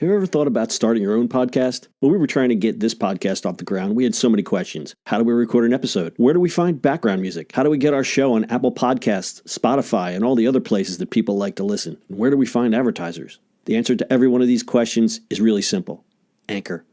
Have you ever thought about starting your own podcast? When we were trying to get this podcast off the ground, we had so many questions. How do we record an episode? Where do we find background music? How do we get our show on Apple Podcasts, Spotify, and all the other places that people like to listen? And where do we find advertisers? The answer to every one of these questions is really simple. Anchor.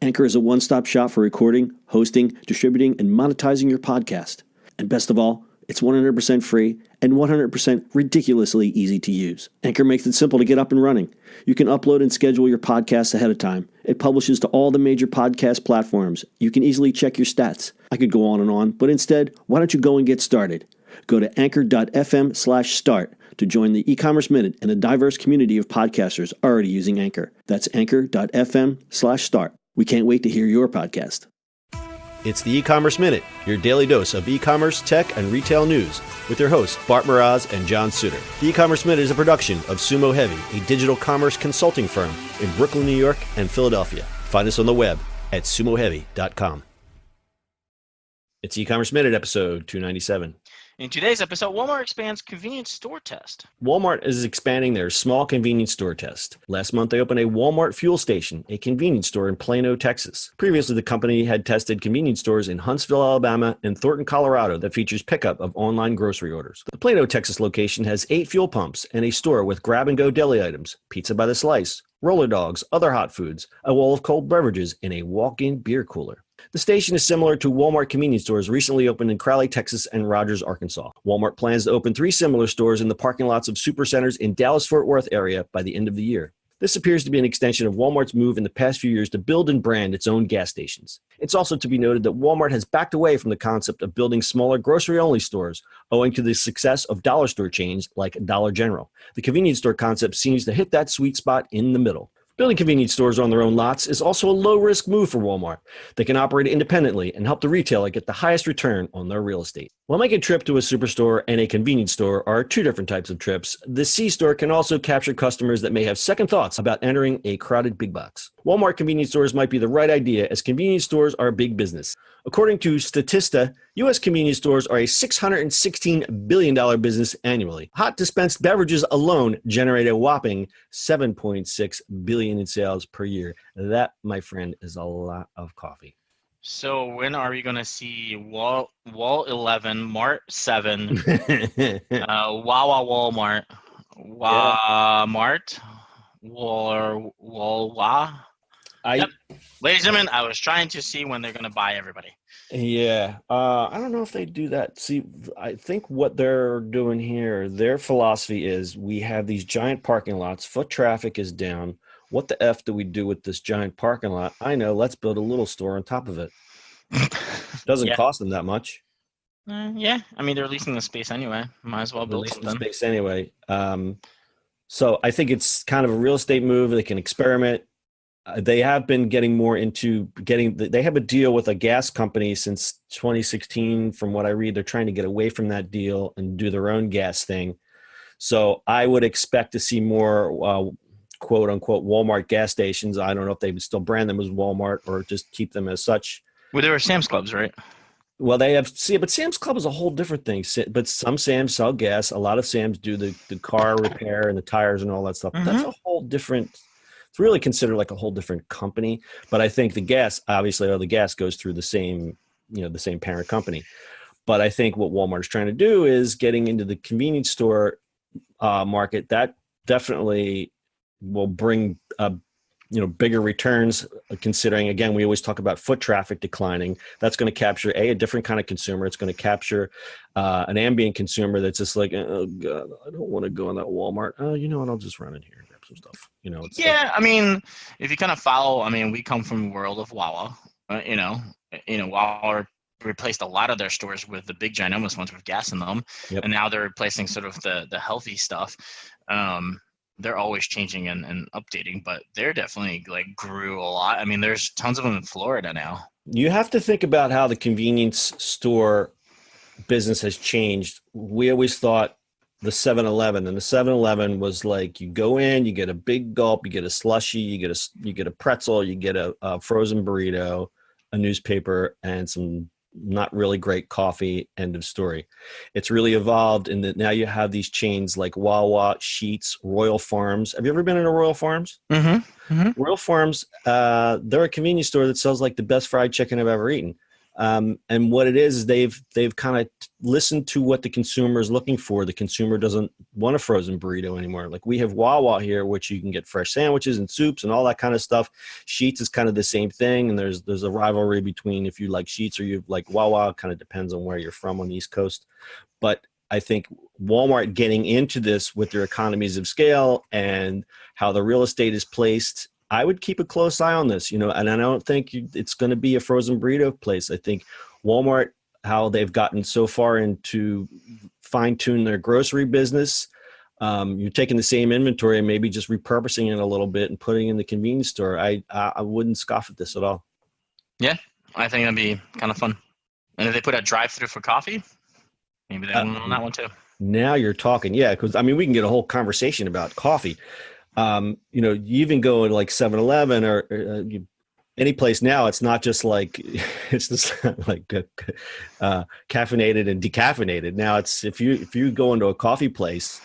Anchor is a one-stop shop for recording, hosting, distributing, and monetizing your podcast. And best of all, it's 100% free and 100% ridiculously easy to use. Anchor makes it simple to get up and running. You can upload and schedule your podcasts ahead of time. It publishes to all the major podcast platforms. You can easily check your stats. I could go on, but instead, why don't you go and get started? Go to anchor.fm/start to join the e-commerce minute and a diverse community of podcasters already using Anchor. That's anchor.fm/start. We can't wait to hear your podcast. It's the E-commerce Minute, your daily dose of e-commerce, tech, and retail news with your hosts, Bart Mraz and John Suter. The E-commerce Minute is a production of Sumo Heavy, a digital commerce consulting firm in Brooklyn, New York, and Philadelphia. Find us on the web at sumoheavy.com. It's E-commerce Minute, episode 297. In today's episode, Walmart expands convenience store test. Walmart is expanding their small convenience store test. Last month, they opened a Walmart fuel station, a convenience store in Plano, Texas. Previously, the company had tested convenience stores in Huntsville, Alabama, and Thornton, Colorado that features pickup of online grocery orders. The Plano, Texas location has 8 fuel pumps and a store with grab-and-go deli items, pizza by the slice, roller dogs, other hot foods, a wall of cold beverages, and a walk-in beer cooler. The station is similar to Walmart convenience stores recently opened in Crowley, Texas, and Rogers, Arkansas. Walmart plans to open 3 similar stores in the parking lots of supercenters in Dallas-Fort Worth area by the end of the year. This appears to be an extension of Walmart's move in the past few years to build and brand its own gas stations. It's also to be noted that Walmart has backed away from the concept of building smaller grocery-only stores, owing to the success of dollar store chains like Dollar General. The convenience store concept seems to hit that sweet spot in the middle. Building convenience stores on their own lots is also a low-risk move for Walmart. They can operate independently and help the retailer get the highest return on their real estate. While making a trip to a superstore and a convenience store are 2 different types of trips, the C-store can also capture customers that may have second thoughts about entering a crowded big box. Walmart convenience stores might be the right idea as convenience stores are a big business. According to Statista, U.S. convenience stores are a $616 billion business annually. Hot dispensed beverages alone generate a whopping $7.6 billion in sales per year. That, my friend, is a lot of coffee. So when are we going to see Wall 11, Mart 7, Wawa Walmart, Walmart, Wawa? Yep. Ladies and gentlemen, I was trying to see when they're going to buy everybody. Yeah. I don't know if they do that. See, I think what they're doing here, their philosophy is we have these giant parking lots. Foot traffic is down. What the F do we do with this giant parking lot? I know. Let's build a little store on top of it. Doesn't cost them that much. Yeah. I mean, they're leasing the space anyway. Might as well build something. The space anyway. So I think it's kind of a real estate move. They can experiment. They have been getting more into they have a deal with a gas company since 2016. From what I read, they're trying to get away from that deal and do their own gas thing. So I would expect to see more quote unquote Walmart gas stations. I don't know if they would still brand them as Walmart or just keep them as such. Well, there are Sam's Clubs, right? Well, but Sam's Club is a whole different thing. But some Sam's sell gas. A lot of Sam's do the car repair and the tires and all that stuff. Mm-hmm. That's a whole different. It's really considered like a whole different company. But I think the gas goes through the same parent company. But I think what Walmart's trying to do is getting into the convenience store market. That definitely will bring bigger returns, considering, again, we always talk about foot traffic declining. That's going to capture a different kind of consumer. It's going to capture an ambient consumer that's just like, oh God, I don't want to go in that Walmart. Oh, you know what? I'll just run in here and grab some stuff. I mean, if you kind of follow, we come from the world of Wawa. Wawa replaced a lot of their stores with the big ginormous ones with gas in them, and now they're replacing sort of the healthy stuff. They're always changing and updating, but they're definitely grew a lot. I mean, there's tons of them in Florida now. You have to think about how the convenience store business has changed. We always thought the 7-Eleven, and the 7-Eleven was like, you go in, you get a big gulp, you get a slushie, you get a pretzel, you get a frozen burrito, a newspaper, and some not really great coffee, end of story. It's really evolved in that now you have these chains like Wawa, Sheetz, Royal Farms. Have you ever been in a Royal Farms? Mm-hmm. Mm-hmm. Royal Farms, they're a convenience store that sells like the best fried chicken I've ever eaten. And what it is they've kind of listened to what the consumer is looking for. The consumer doesn't want a frozen burrito anymore. Like we have Wawa here, which you can get fresh sandwiches and soups and all that kind of stuff. Sheetz is kind of the same thing. And there's a rivalry between if you like Sheetz or you like Wawa. Kind of depends on where you're from on the East Coast. But I think Walmart getting into this with their economies of scale and how the real estate is placed, I would keep a close eye on this, and I don't think it's going to be a frozen burrito place. I think Walmart, how they've gotten so far into fine tune their grocery business, you're taking the same inventory and maybe just repurposing it a little bit and putting it in the convenience store. I wouldn't scoff at this at all. Yeah, I think that'd be kind of fun. And if they put a drive-through for coffee, maybe they on that one too. Now you're talking, yeah, because we can get a whole conversation about coffee. You even go to like 7-Eleven or any place now, it's not just like, it's just like caffeinated and decaffeinated. Now it's, if you go into a coffee place,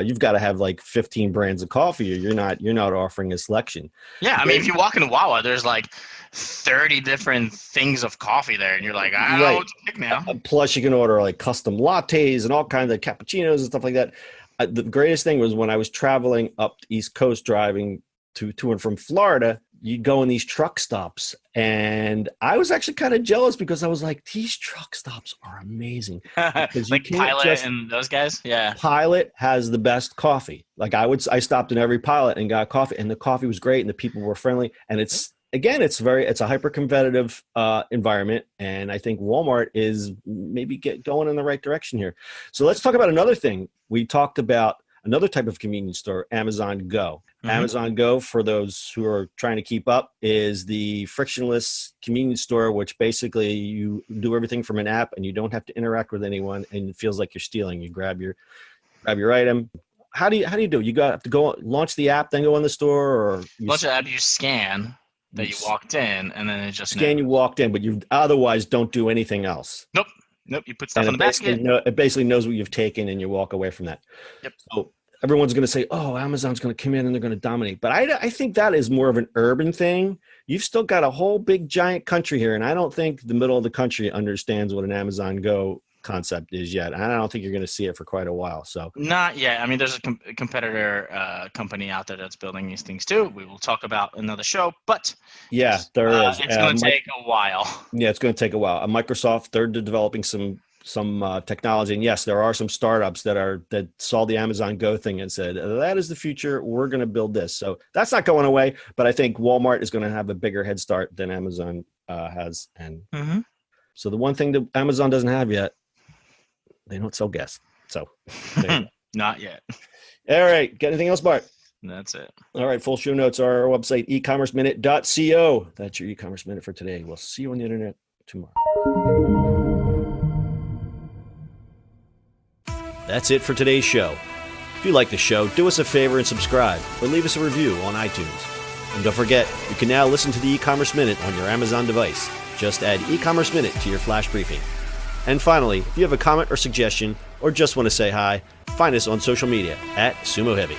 you've got to have like 15 brands of coffee or you're not offering a selection. Yeah. I mean, if you walk into Wawa, there's like 30 different things of coffee there. And you're like, I don't know what to pick now. Plus you can order like custom lattes and all kinds of cappuccinos and stuff like that. The greatest thing was when I was traveling up the East Coast, driving to and from Florida, you'd go in these truck stops. And I was actually kind of jealous because I was like, these truck stops are amazing. Like Pilot and those guys? Yeah. Pilot has the best coffee. Like I stopped in every Pilot and got coffee, and the coffee was great and the people were friendly. And it's a hyper competitive environment. And I think Walmart is maybe going in the right direction here. So let's talk about another thing. We talked about another type of convenience store, Amazon Go. Mm-hmm. Amazon Go, for those who are trying to keep up, is the frictionless convenience store, which basically you do everything from an app and you don't have to interact with anyone, and it feels like you're stealing. You grab your item. How do you do? You have to go launch the app, then go in the store, or launch the app. You scan that you walked in, and then it just scan. You walked in, but you otherwise don't do anything else. Nope. You put stuff in the basket. It basically knows what you've taken, and you walk away from that. Yep. So everyone's going to say, "Oh, Amazon's going to come in and they're going to dominate," but I think that is more of an urban thing. You've still got a whole big giant country here, and I don't think the middle of the country understands what an Amazon Go concept is yet. And I don't think you're going to see it for quite a while. So not yet. I mean, there's a competitor company out there that's building these things too. We will talk about another show, but yeah, there is. It's going to take a while. Yeah, it's going to take a while. Microsoft, they're developing some technology, and yes, there are some startups that saw the Amazon Go thing and said, that is the future. We're going to build this. So that's not going away, but I think Walmart is going to have a bigger head start than Amazon has. And so the one thing that Amazon doesn't have yet, they don't sell gas. So not yet. All right. Got anything else, Bart? That's it. All right. Full show notes are our website, ecommerceminute.co. That's your e-commerce minute for today. We'll see you on the internet tomorrow. That's it for today's show. If you like the show, do us a favor and subscribe or leave us a review on iTunes. And don't forget, you can now listen to the e-commerce minute on your Amazon device. Just add e-commerce minute to your flash briefing. And finally, if you have a comment or suggestion or just want to say hi, find us on social media @Sumo Heavy.